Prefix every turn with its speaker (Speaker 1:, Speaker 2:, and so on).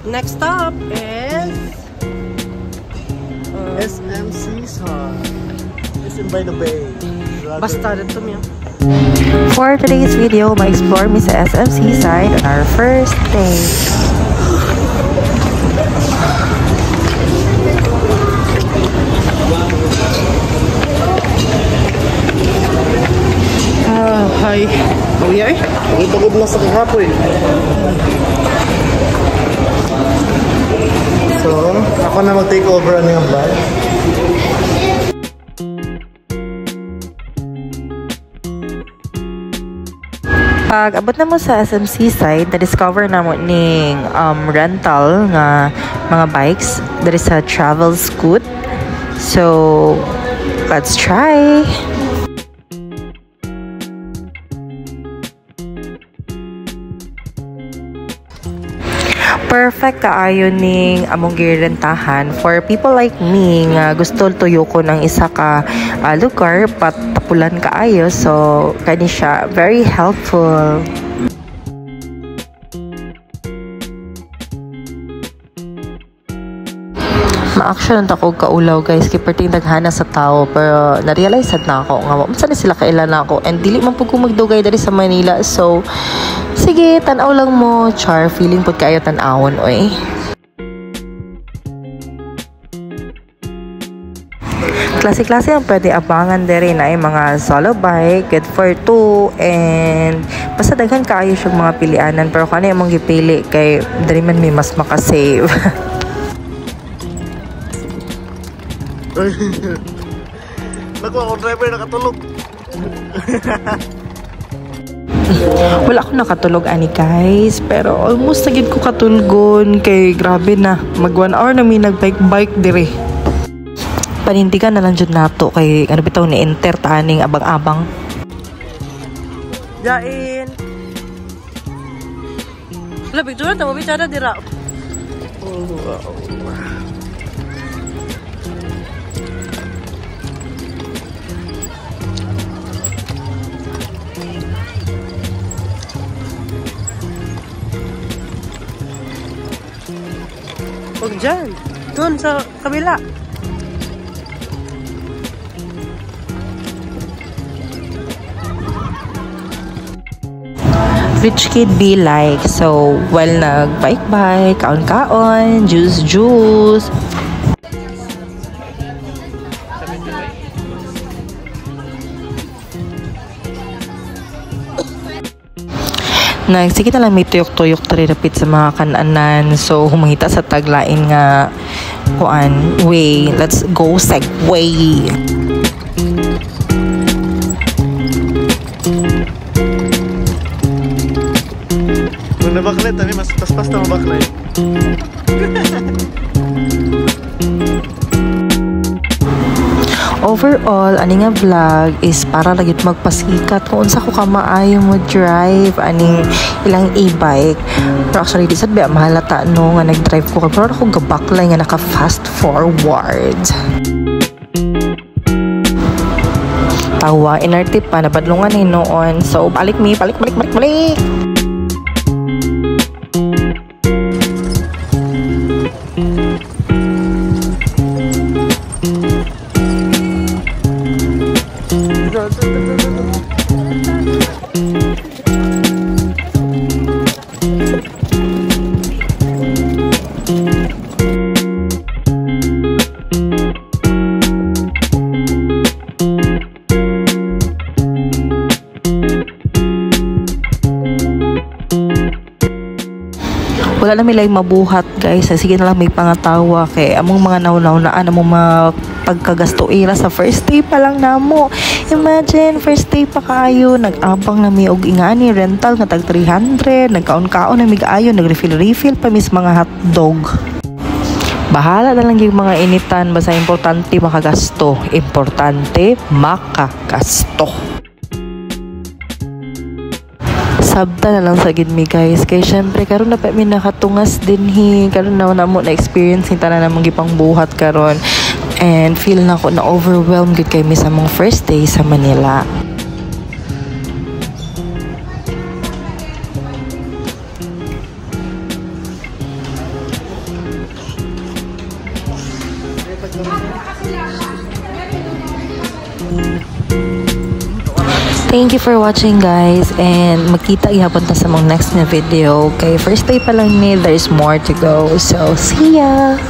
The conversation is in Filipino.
Speaker 1: Next stop is
Speaker 2: SMC side. It's in by the bay.
Speaker 1: basta dito niya.
Speaker 3: For today's video, ma-explore mi sa SMC side on our first day.
Speaker 1: Hi. Oh, yeah eh.
Speaker 2: Pagod na sa kahapon. So, ako na mag-take over ano yung bag.
Speaker 3: Pag abot na mo sa SMC side, na-discover na mo ning rental nga mga bikes. There is a travel scoot. So, let's try. Perfect kaayo ning among girentahan for people like me nga gusto tuyo ko ng isa ka lugar patapulan kaayo, so kani siya very helpful. Ma-action ta ko kaulaw guys kay perting daghana sa tao, pero na-realize na ako nga unsa na sila kailan ako and dili man pud ko magdugay diri sa Manila, so sige, tanaw lang mo, char, feeling pud kayo tanawon, oy. Klase-klase ang pwede abangan diri na ay mga solo bike, good for two, and basta daghan kaayo siya mga pilianan, pero kani among gipili kay diri man may mas makasave.
Speaker 2: Naku, ako driver nakatulog.
Speaker 1: Wala ako nakatulog ani guys, pero almost sagid ko katulgon kay grabe na mag 1 hour na mi nagbike dire.
Speaker 3: Panindigan na lang jud nato kay ano bitaw ni enter taaning abang-abang.
Speaker 1: Jain. Wala picture ta mo bicara dira. Oh, wow. Huwag dyan. Doon sa kabila.
Speaker 3: Rich kid be like, so while nag-bike, kaon-kaon, juice. Sige na lang may tuyok-tuyok tarirapit sa mga kananan. So, humangita sa taglain nga way. Let's go Segway!
Speaker 2: Kung nabaklit, mas paspas na mabaklit.
Speaker 3: Overall, ani nga vlog is para lagi magpasikat kung unsa ko ka maayo mo drive aning ilang e-bike. Pero actually di sad ba mahalata no nga nag-drive ko, pero ako gabaklay nga naka fast forward. Tawa inerte pa nabadlungan ni noon. So balik. Wala na milay mabuhat guys, sige na lang may pangatawa kay among mga nauna-unaan among mga pagkagasto ira sa first day pa lang namo. Imagine first day pa kayo nag-abang na mi og ingani rental nga tag 300, nagkaon-kaon na mi kaayo, nag-refill pa mis mga hotdog. Bahala na lang yung mga initan, basta importante makagasto, sabta na lang sa gid mi guys, kay syempre karon na pa mi nakatungas dinhi, karon na mo na experience ni tanan namong gipang buhat karon, and feel na ko na overwhelmed gid kay mi sa mong first day sa Manila. Thank you for watching guys, and magkita ihapon ta sa mga next na video. Kay first day pa lang ni, there's more to go. So, see ya!